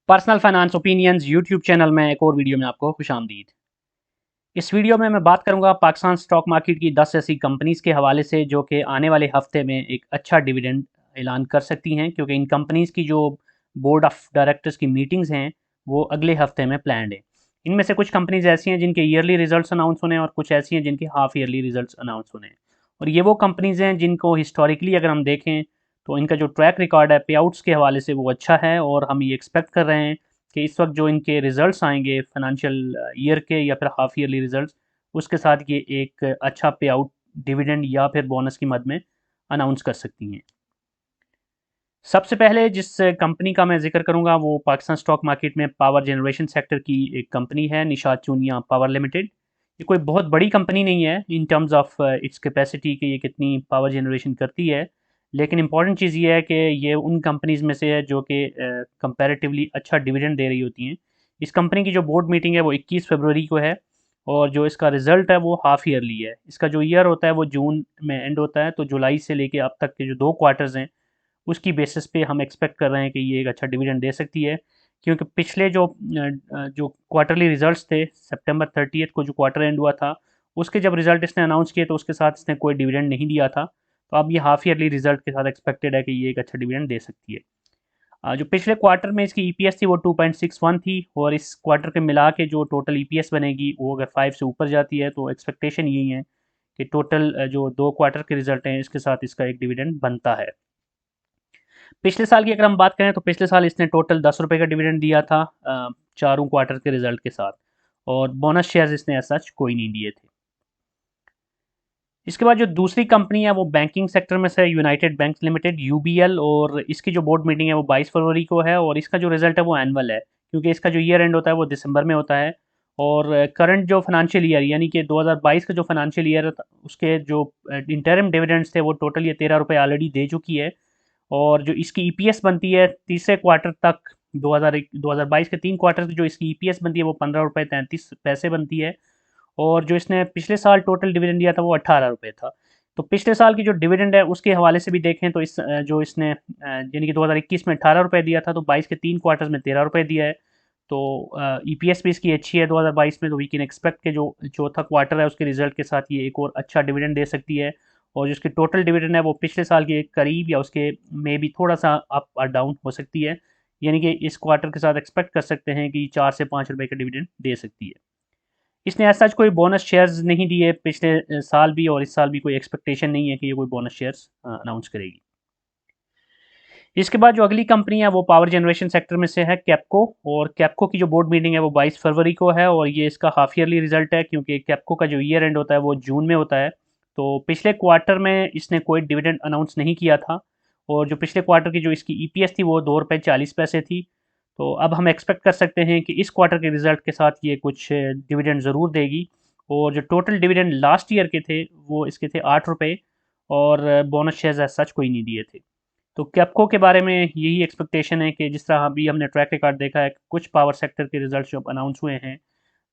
Personal finance opinions YouTube channel में एक और वीडियो में आपको खुशामदीद। इस वीडियो में मैं बात करूंगा पाकिस्तान स्टॉक मार्केट की 10 ऐसी कंपनीज़ के हवाले से जो कि आने वाले हफ्ते में एक अच्छा डिविडेंड ऐलान कर सकती हैं, क्योंकि इन कंपनीज़ की जो बोर्ड ऑफ डायरेक्टर्स की मीटिंग्स हैं वो अगले हफ्ते में प्लान्ड है। इनमें से कुछ कंपनीज़ ऐसी हैं जिनके ईयरली रिजल्ट्स अनाउंस होने हैं और कुछ ऐसी हैं जिनके हाफ ईयरली रिजल्ट्स अनाउंस होने हैं। और ये वो कंपनीज़ हैं जिनको हिस्टोरिकली अगर हम देखें तो इनका जो ट्रैक रिकॉर्ड है पे आउट्स के हवाले से वो अच्छा है, और हम ये एक्सपेक्ट कर रहे हैं कि इस वक्त जो इनके रिजल्ट्स आएंगे फाइनेंशियल ईयर के या फिर हाफ ईयरली रिजल्ट्स, उसके साथ ये एक अच्छा पे आउट डिविडेंड या फिर बोनस की मद में अनाउंस कर सकती हैं। सबसे पहले जिस कंपनी का मैं जिक्र करूंगा वो पाकिस्तान स्टॉक मार्केट में पावर जनरेशन सेक्टर की एक कंपनी है, निशात चूनिया पावर लिमिटेड। ये कोई बहुत बड़ी कंपनी नहीं है in terms of its capacity कि ये कितनी पावर जनरेशन करती है, लेकिन इंपॉर्टेंट चीज़ ये है कि ये उन कंपनीज़ में से है जो कि कंपैरेटिवली अच्छा डिविडेंड दे रही होती हैं। इस कंपनी की जो बोर्ड मीटिंग है वो 21 फरवरी को है, और जो इसका रिज़ल्ट है वो हाफ़ ईयरली है। इसका जो ईयर होता है वो जून में एंड होता है, तो जुलाई से लेके अब तक के जो 2 क्वार्टर्स हैं उसकी बेसिस पे हम एक्सपेक्ट कर रहे हैं कि ये एक अच्छा डिविडेंड दे सकती है। क्योंकि पिछले जो क्वार्टरली रिजल्ट्स थे सितंबर 30 को जो क्वार्टर एंड हुआ था, उसके जब रिजल्ट इसने अनाउंस किए तो उसके साथ इसने कोई डिविडेंड नहीं दिया था। तो अब ये हाफ ईयरली रिजल्ट के साथ एक्सपेक्टेड है कि ये एक अच्छा डिविडेंड दे सकती है। जो पिछले क्वार्टर में इसकी ईपीएस थी वो 2.61 थी, और इस क्वार्टर के मिला के जो टोटल ईपीएस बनेगी वो अगर 5 से ऊपर जाती है तो एक्सपेक्टेशन यही है कि टोटल जो 2 क्वार्टर के रिजल्ट हैं इसके साथ इसका एक डिविडेंड बनता है। पिछले साल की अगर हम बात करें तो पिछले साल इसने टोटल 10 रुपये का डिविडेंड दिया था चारों क्वार्टर के रिजल्ट के साथ, और बोनस शेयर्स इसने एज सच कोई नहीं दिए थे। इसके बाद जो दूसरी कंपनी है वो बैंकिंग सेक्टर में से यूनाइटेड बैंक लिमिटेड यूबीएल, और इसकी जो बोर्ड मीटिंग है वो 22 फरवरी को है, और इसका जो रिजल्ट है वो एनुअल है क्योंकि इसका जो ईयर एंड होता है वो दिसंबर में होता है। और करंट जो फाइनेंशियल ईयर यानी कि 2022 का जो फाइनेंशियल ईयर उसके जो इंटरिम डिविडेंड्स थे वो टोटल ये 13 रुपये ऑलरेडी दे चुकी है। और जो इसकी ईपीएस बनती है तीसरे क्वार्टर तक 2022 के 3 क्वार्टर की जो इसकी ईपीएस बनती है वो 15 रुपये 33 पैसे बनती है। और जो इसने पिछले साल टोटल डिविडेंड दिया था वो 18 रुपये था। तो पिछले साल की जो डिविडेंड है उसके हवाले से भी देखें तो जो इसने यानी कि 2021 में 18 रुपये दिया था, तो 22 के 3 क्वार्टर्स में 13 रुपये दिया है। तो ईपीएस भी इसकी अच्छी है 2022 में, तो वी कैन एक्सपेक्ट के जो चौथा क्वार्टर है उसके रिजल्ट के साथ ये एक और अच्छा डिविडेंड दे सकती है। और जिसकी टोटल डिविडेंड है वो पिछले साल के करीब या उसके में भी थोड़ा सा अप और डाउन हो सकती है, यानी कि इस क्वार्टर के साथ एक्सपेक्ट कर सकते हैं कि 4 से 5 रुपये का डिविडेंड दे सकती है। इसने ऐसा कोई बोनस शेयर्स नहीं दिए पिछले साल भी, और इस साल भी कोई एक्सपेक्टेशन नहीं है कि ये कोई बोनस शेयर्स अनाउंस करेगी। इसके बाद जो अगली कंपनी है वो पावर जनरेशन सेक्टर में से है कैप्को, और कैप्को की जो बोर्ड मीटिंग है वो 22 फरवरी को है, और ये इसका हाफ ईयरली रिजल्ट है क्योंकि कैप्को का जो ईयर एंड होता है वो जून में होता है। तो पिछले क्वार्टर में इसने कोई डिविडेंड अनाउंस नहीं किया था, और जो पिछले क्वार्टर की जो इसकी ईपीएस थी वो 2 रुपये 40 पैसे थी। तो अब हम एक्सपेक्ट कर सकते हैं कि इस क्वार्टर के रिजल्ट के साथ ये कुछ डिविडेंड ज़रूर देगी। और जो टोटल डिविडेंड लास्ट ईयर के थे वो इसके थे 8 रुपये, और बोनस शेयर्स एज सच कोई नहीं दिए थे। तो कैप्को के बारे में यही एक्सपेक्टेशन है कि जिस तरह अभी हमने ट्रैक रिकॉर्ड देखा है कुछ पावर सेक्टर के रिजल्ट जो अनाउंस हुए हैं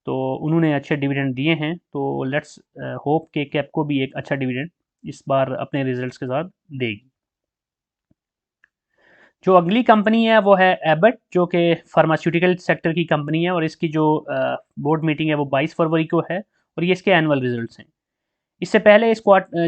तो उन्होंने अच्छे डिविडेंड दिए हैं, तो लेट्स होप कि कैप्को भी एक अच्छा डिविडेंड इस बार अपने रिजल्ट्स के साथ देगी। जो अगली कंपनी है वो है एबट, जो कि फार्मास्यूटिकल सेक्टर की कंपनी है, और इसकी जो बोर्ड मीटिंग है वो 22 फरवरी को है, और ये इसके एनुअल रिजल्ट्स हैं। इससे पहले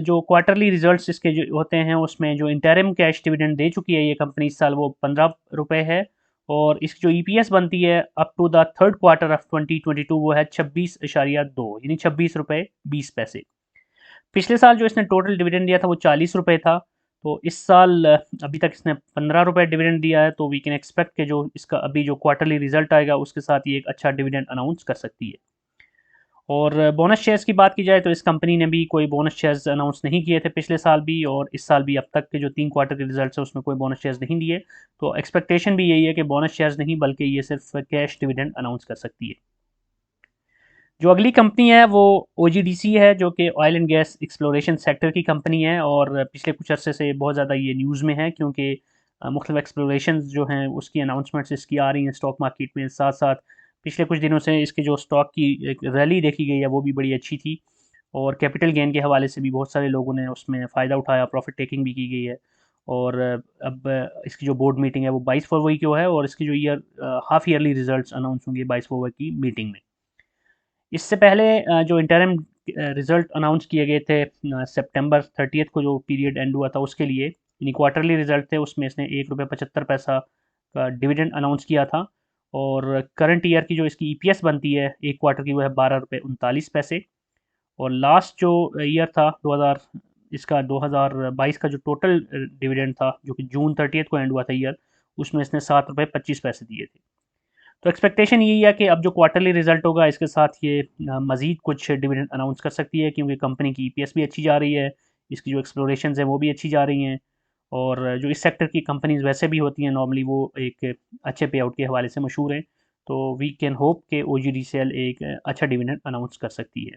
जो क्वार्टरली रिजल्ट्स इसके जो होते हैं उसमें जो इंटरिम कैश डिविडेंड दे चुकी है ये कंपनी इस साल वो 15 रुपये है, और इसकी जो ईपीएस बनती है up to the third quarter of 2022 वो है 26.2 यानी 26 रुपये 20 पैसे। पिछले साल जो इसने टोटल डिविडेंड दिया था वो 40 रुपये था। तो इस साल अभी तक इसने 15 रुपये डिविडेंड दिया है, तो वी कैन एक्सपेक्ट कि जो इसका अभी जो क्वार्टरली रिजल्ट आएगा उसके साथ ये एक अच्छा डिविडेंड अनाउंस कर सकती है। और बोनस शेयर्स की बात की जाए तो इस कंपनी ने भी कोई बोनस शेयर्स अनाउंस नहीं किए थे पिछले साल भी, और इस साल भी अब तक के जो 3 क्वार्टर के रिजल्ट्स हैं उसमें कोई बोनस शेयर्स नहीं दिए। तो एक्सपेक्टेशन भी यही है कि बोनस शेयर्स नहीं बल्कि ये सिर्फ कैश डिविडेंड अनाउंस कर सकती है। जो अगली कंपनी है वो ओजीडीसी है, जो कि oil and gas exploration sector की कंपनी है, और पिछले कुछ अर्से से बहुत ज़्यादा ये न्यूज़ में है क्योंकि मुख्तलिफ एक्सप्लोरेशन जो हैं उसकी अनाउंसमेंट्स इसकी आ रही हैं स्टॉक मार्केट में। साथ साथ पिछले कुछ दिनों से इसके जो स्टॉक की एक रैली देखी गई है वो भी बड़ी अच्छी थी, और कैपिटल गेन के हवाले से भी बहुत सारे लोगों ने उसमें फ़ायदा उठाया, प्रॉफिट टेकिंग भी की गई है। और अब इसकी जो बोर्ड मीटिंग है वो 22 फरवरी को है और इसकी जो हाफ ईयरली रिजल्ट्स अनाउंस होंगे 22 फरवरी की मीटिंग में। इससे पहले जो इंटरिम रिजल्ट अनाउंस किए गए थे सितंबर 30 को जो पीरियड एंड हुआ था उसके लिए, यानी क्वार्टरली रिजल्ट थे, उसमें इसने ₹1.75 का डिविडेंड अनाउंस किया था। और करंट ईयर की जो इसकी ईपीएस बनती है एक क्वार्टर की वो है ₹12.39। और लास्ट जो ईयर था 2022 का जो टोटल डिविडेंड था जो कि जून 30 को एंड हुआ था ईयर, उसमें इसने ₹7.25 दिए थे। तो एक्सपेक्टेशन यही है कि अब जो क्वार्टरली रिजल्ट होगा इसके साथ ये मज़ीद कुछ डिविडेंड अनाउंस कर सकती है, क्योंकि कंपनी की ईपीएस भी अच्छी जा रही है, इसकी जो एक्सप्लोरेशंस हैं वो भी अच्छी जा रही हैं। और जो इस सेक्टर की कंपनीज वैसे भी होती हैं नॉर्मली वो एक अच्छे पे आउट के हवाले से मशहूर हैं। तो वी कैन होप कि OGDCL एक अच्छा डिविडेंड अनाउंस कर सकती है।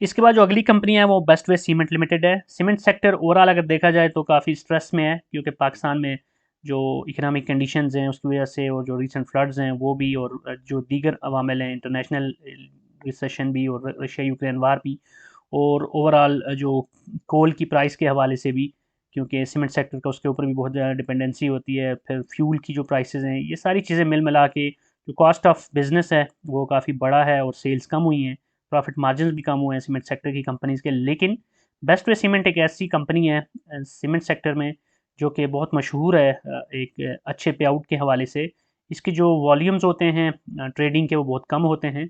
इसके बाद जो अगली कंपनी है वो बेस्ट वे सीमेंट लिमिटेड है। सीमेंट सेक्टर ओवरऑल अगर देखा जाए तो काफ़ी स्ट्रेस में है, क्योंकि पाकिस्तान में जो इकोनॉमिक कंडीशंस हैं उसकी वजह से, और जो रीसेंट फ्लड्स हैं वो भी, और जो दीगर अवामिल हैं, इंटरनेशनल रिसेशन भी और रशिया यूक्रेन वार भी, और ओवरऑल जो कोल की प्राइस के हवाले से भी, क्योंकि सीमेंट सेक्टर का उसके ऊपर भी बहुत ज़्यादा डिपेंडेंसी होती है। फिर फ्यूल की जो प्राइसेस हैं, ये सारी चीज़ें मिल मिला के जो कॉस्ट ऑफ बिजनेस है वो काफ़ी बड़ा है और सेल्स कम हुई हैं, प्रॉफिट मार्जिन भी कम हुए हैं सीमेंट सेक्टर की कंपनीज़ के। लेकिन बेस्ट वे सीमेंट एक ऐसी कंपनी है सीमेंट सेक्टर में जो कि बहुत मशहूर है एक अच्छे पे आउट के हवाले से। इसके जो वॉल्यूम्स होते हैं ट्रेडिंग के वो बहुत कम होते हैं,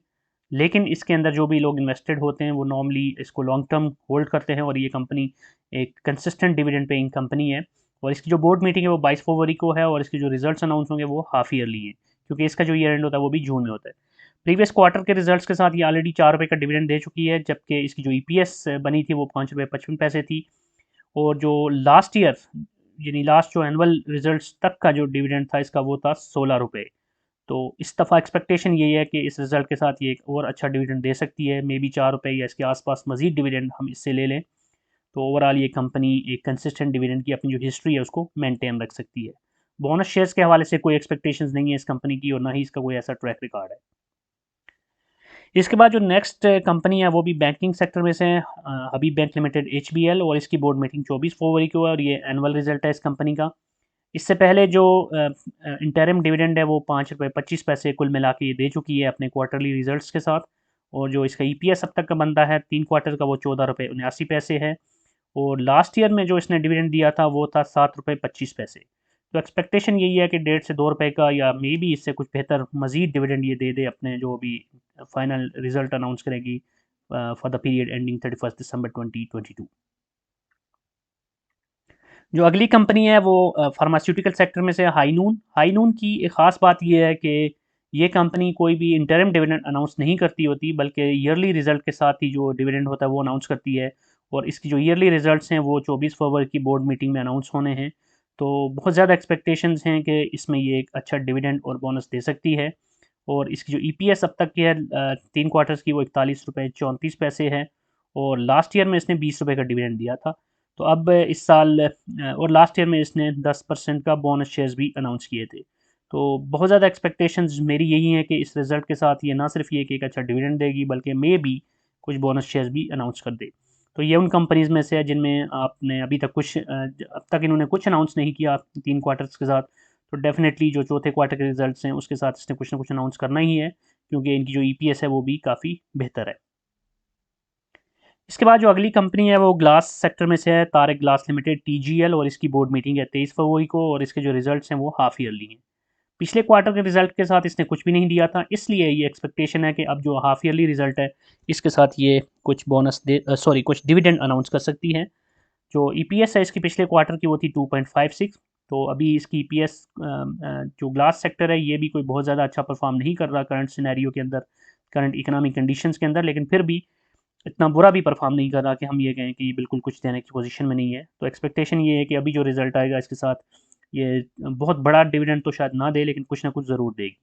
लेकिन इसके अंदर जो भी लोग इन्वेस्टेड होते हैं वो नॉर्मली इसको लॉन्ग टर्म होल्ड करते हैं, और ये कंपनी एक कंसिस्टेंट डिविडेंड पेइंग कंपनी है। और इसकी जो बोर्ड मीटिंग है वो 22 फरवरी को है, और इसके जो रिजल्ट्स अनाउंस होंगे वो हाफ ईयरली हैं, क्योंकि इसका जो ईयर एंड होता है वो भी जून में होता है। प्रीवियस क्वार्टर के रिजल्ट्स के साथ ये ऑलरेडी ₹4 का डिविडेंड दे चुकी है, जबकि इसकी जो ईपीएस बनी थी वो ₹5.55 थी। और जो लास्ट ईयर, यानी लास्ट जो एनुअल रिजल्ट्स तक का जो डिविडेंड था इसका वो था ₹16। तो इस दफ़ा एक्सपेक्टेशन यही है कि इस रिजल्ट के साथ ये एक और अच्छा डिविडेंड दे सकती है, मे बी ₹4 या इसके आसपास मजीद डिविडेंड हम इससे ले लें। तो ओवरऑल ये कंपनी एक कंसिस्टेंट डिविडेंड की अपनी जो हिस्ट्री है उसको मेंटेन रख सकती है। बोनस शेयर्स के हवाले से कोई एक्सपेक्टेशंस नहीं है इस कंपनी की, और ना ही इसका कोई ऐसा ट्रैक रिकॉर्ड है। इसके बाद जो नेक्स्ट कंपनी है वो भी बैंकिंग सेक्टर में से है, हबीब बैंक लिमिटेड HBL, और इसकी बोर्ड मीटिंग 24 फरवरी को है, और ये एनुअल रिजल्ट है इस कंपनी का। इससे पहले जो इंटरिम डिविडेंड है वो ₹5.25 कुल मिला के ये दे चुकी है अपने क्वार्टरली रिजल्ट्स के साथ। और जो इसका ईपीएस अब तक का बनता है 3 क्वार्टर का वो ₹14.79 है। और लास्ट ईयर में जो इसने डिविडेंड दिया था वो था ₹7.25। तो एक्सपेक्टेशन यही है कि ₹1.5 से ₹2 का, या मे बी इससे कुछ बेहतर मजीद डिविडेंड ये दे दे अपने जो भी फाइनल रिजल्ट अनाउंस करेगी फॉर द पीरियड एंडिंग 31 दिसंबर 2022। जो अगली कंपनी है वो फार्मास्यूटिकल सेक्टर में से हाईनून। हाईनून की एक ख़ास बात ये है कि ये कंपनी कोई भी इंटरिम डिविडेंड अनाउंस नहीं करती होती, बल्कि ईयरली रिजल्ट के साथ ही जो डिविडेंड होता है वो अनाउंस करती है। और इसकी जो ईयरली रिजल्ट्स हैं वो 24 फरवरी की बोर्ड मीटिंग में अनाउंस होने हैं। तो बहुत ज़्यादा एक्सपेक्टेशंस हैं कि इसमें ये एक अच्छा डिविडेंड और बोनस दे सकती है। और इसकी जो ईपीएस अब तक की है 3 क्वार्टर्स की वो ₹41.34 है। और लास्ट ईयर में इसने ₹20 का डिविडेंड दिया था। तो अब इस साल और लास्ट ईयर में इसने 10% का बोनस शेयर्स भी अनाउंस किए थे। तो बहुत ज़्यादा एक्सपेक्टेशंस मेरी यही हैं कि इस रिज़ल्ट के साथ ये ना सिर्फ ये कि एक अच्छा डिविडेंड देगी, बल्कि मे बी कुछ बोनस शेयर्स भी अनाउंस कर दे। तो ये उन कंपनीज़ में से है जिनमें आपने अभी तक अब तक इन्होंने कुछ अनाउंस नहीं किया 3 क्वार्टर्स के साथ। तो डेफिनेटली जो चौथे क्वार्टर के रिजल्ट्स हैं उसके साथ इसने कुछ ना कुछ अनाउंस करना ही है, क्योंकि इनकी जो ईपीएस है वो भी काफ़ी बेहतर है। इसके बाद जो अगली कंपनी है वो ग्लास सेक्टर में से है, तारक ग्लास लिमिटेड TGL, और इसकी बोर्ड मीटिंग है 23 फरवरी को, और इसके जो रिजल्ट्स हैं वो हाफ ईयरली हैं। पिछले क्वार्टर के रिजल्ट के साथ इसने कुछ भी नहीं दिया था, इसलिए ये एक्सपेक्टेशन है कि अब जो हाफ ईयरली रिजल्ट है इसके साथ ये कुछ बोनस कुछ डिविडेंड अनाउंस कर सकती है। जो ईपीएस है इसकी पिछले क्वार्टर की वो थी 2.56। तो अभी इसकी ईपीएस जो ग्लास सेक्टर है ये भी कोई बहुत ज़्यादा अच्छा परफॉर्म नहीं कर रहा करंट सिनेरियो के अंदर, करंट इकोनॉमिक कंडीशंस के अंदर, लेकिन फिर भी इतना बुरा भी परफॉर्म नहीं कर रहा कि हम ये कहें कि बिल्कुल कुछ देने की पोजीशन में नहीं है। तो एक्सपेक्टेशन ये है कि अभी जो रिजल्ट आएगा इसके साथ ये बहुत बड़ा डिविडेंड तो शायद ना दे, लेकिन कुछ ना कुछ ज़रूर देगी।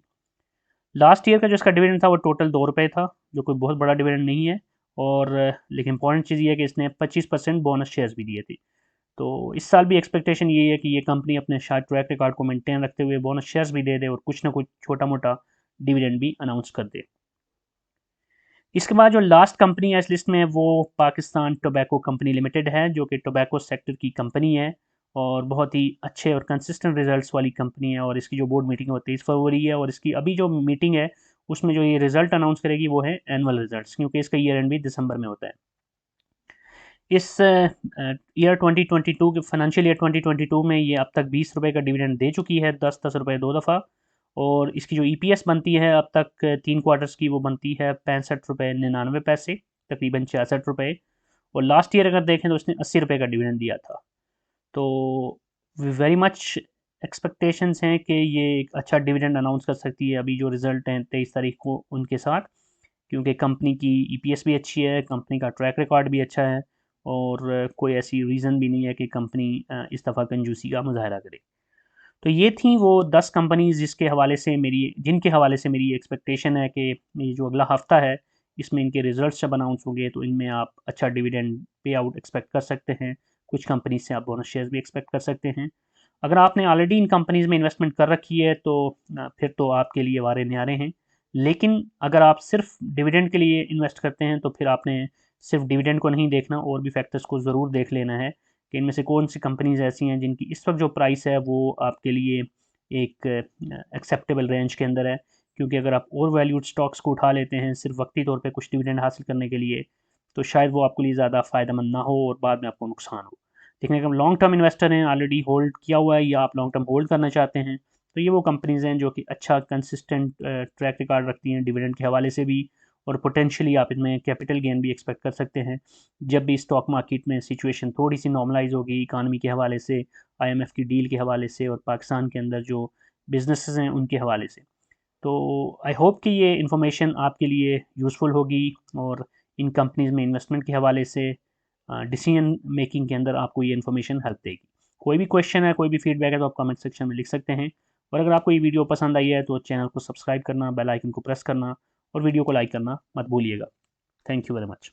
लास्ट ईयर का जो इसका डिविडेंड था वो टोटल ₹2 था, जो कोई बहुत बड़ा डिविडेंड नहीं है। और लेकिन इंपॉर्टेंट चीज़ ये है कि इसने 25% बोनस शेयर्स भी दिए थे। तो इस साल भी एक्सपेक्टेशन यही है कि ये कंपनी अपने शायद ट्रैक रिकॉर्ड को मेंटेन रखते हुए बोनस शेयर्स भी दे दे और कुछ ना कुछ छोटा मोटा डिविडेंड भी अनाउंस कर दे। इसके बाद जो लास्ट कंपनी है इस लिस्ट में वो पाकिस्तान टोबैको कंपनी लिमिटेड है, जो कि टोबैको सेक्टर की कंपनी है और बहुत ही अच्छे और कंसिस्टेंट रिजल्ट्स वाली कंपनी है। और इसकी जो बोर्ड मीटिंग है वो 23 फरवरी है, और इसकी अभी जो मीटिंग है उसमें जो ये रिजल्ट अनाउंस करेगी वो है एनुअल रिजल्ट्स, क्योंकि इसका ईयर एंड भी दिसंबर में होता है। इस ईयर 2022 के फाइनेंशियल ईयर 2022 में ये अब तक 20 रुपये का डिविडेंड दे चुकी है, 10-10 रुपये 2 दफ़ा। और इसकी जो ईपीएस बनती है अब तक 3 क्वार्टर्स की वो बनती है 65 रुपये 99 पैसे, तकरीबन 66 रुपये। और लास्ट ईयर अगर देखें तो उसने 80 रुपये का डिविडेंड दिया था। तो वेरी मच एक्सपेक्टेशंस हैं कि ये एक अच्छा डिविडेंड अनाउंस कर सकती है अभी जो रिज़ल्ट हैं 23 तारीख को उनके साथ, क्योंकि कंपनी की ईपीएस भी अच्छी है, कंपनी का ट्रैक रिकॉर्ड भी अच्छा है, और कोई ऐसी रीज़न भी नहीं है कि कंपनी इस दफ़ा कंजूसी का मुजाहरा करे। तो ये थी वो 10 कंपनीज़ जिनके हवाले से मेरी एक्सपेक्टेशन है कि ये जो अगला हफ़्ता है इसमें इनके रिजल्ट्स जब अनाउंस होंगे तो इनमें आप अच्छा डिविडेंड पे आउट एक्सपेक्ट कर सकते हैं। कुछ कंपनीज से आप बोनस शेयर्स भी एक्सपेक्ट कर सकते हैं। अगर आपने ऑलरेडी इन कंपनीज़ में इन्वेस्टमेंट कर रखी है तो फिर तो आपके लिए वारे न्यारे हैं। लेकिन अगर आप सिर्फ डिविडेंड के लिए इन्वेस्ट करते हैं तो फिर आपने सिर्फ डिविडेंड को नहीं देखना, और भी फैक्टर्स को ज़रूर देख लेना है कि इनमें से कौन सी कंपनीज़ ऐसी हैं जिनकी इस वक्त जो प्राइस है वो आपके लिए एक एक्सेप्टेबल रेंज के अंदर है। क्योंकि अगर आप ओवर वैल्यूड स्टॉक्स को उठा लेते हैं सिर्फ वक्ती तौर पे कुछ डिविडेंड हासिल करने के लिए, तो शायद वो आपके लिए ज़्यादा फ़ायदेमंद ना हो और बाद में आपको नुकसान हो। लेकिन अगर लॉन्ग टर्म इन्वेस्टर हैं, ऑलरेडी होल्ड किया हुआ है या आप लॉन्ग टर्म होल्ड करना चाहते हैं, तो ये वो कंपनीज़ हैं जो कि अच्छा कंसिस्टेंट ट्रैक रिकॉर्ड रखती हैं डिविडेंड के हवाले से भी, और पोटेंशियली आप इनमें कैपिटल गेन भी एक्सपेक्ट कर सकते हैं जब भी स्टॉक मार्केट में सिचुएशन थोड़ी सी नॉर्मलाइज होगी इकानमी के हवाले से, आईएमएफ की डील के हवाले से, और पाकिस्तान के अंदर जो बिजनेसेस हैं उनके हवाले से। तो आई होप कि ये इन्फॉर्मेशन आपके लिए यूज़फुल होगी और इन कंपनीज़ में इन्वेस्टमेंट के हवाले से डिसीजन मेकिंग के अंदर आपको ये इन्फॉर्मेशन हेल्प देगी। कोई भी क्वेश्चन है, कोई भी फीडबैक है तो आप कमेंट सेक्शन में लिख सकते हैं। और अगर आपको ये वीडियो पसंद आई है तो चैनल को सब्सक्राइब करना, बेल आइकन को प्रेस करना और वीडियो को लाइक करना मत भूलिएगा। Thank you very much.